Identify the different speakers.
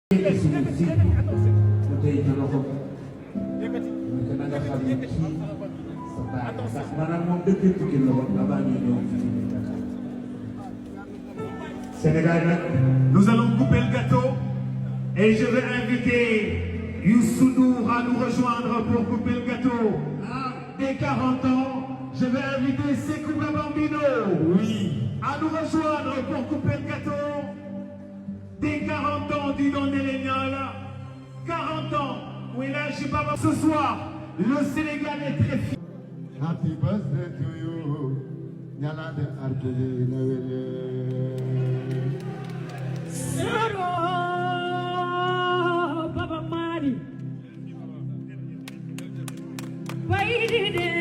Speaker 1: Nous allons couper le gâteau et je vais inviter Youssou Ndour à nous rejoindre pour couper le gâteau. Dès 40 ans, je vais inviter Sékou Bambino à nous rejoindre pour couper le gâteau. Dès 40 ans du don des Légnol, 40 ans, oui là je suis pas ce soir, le Sénégal est très fier.
Speaker 2: Happy birthday to you, Nyalande Arjuna.
Speaker 3: Baba Mari, why did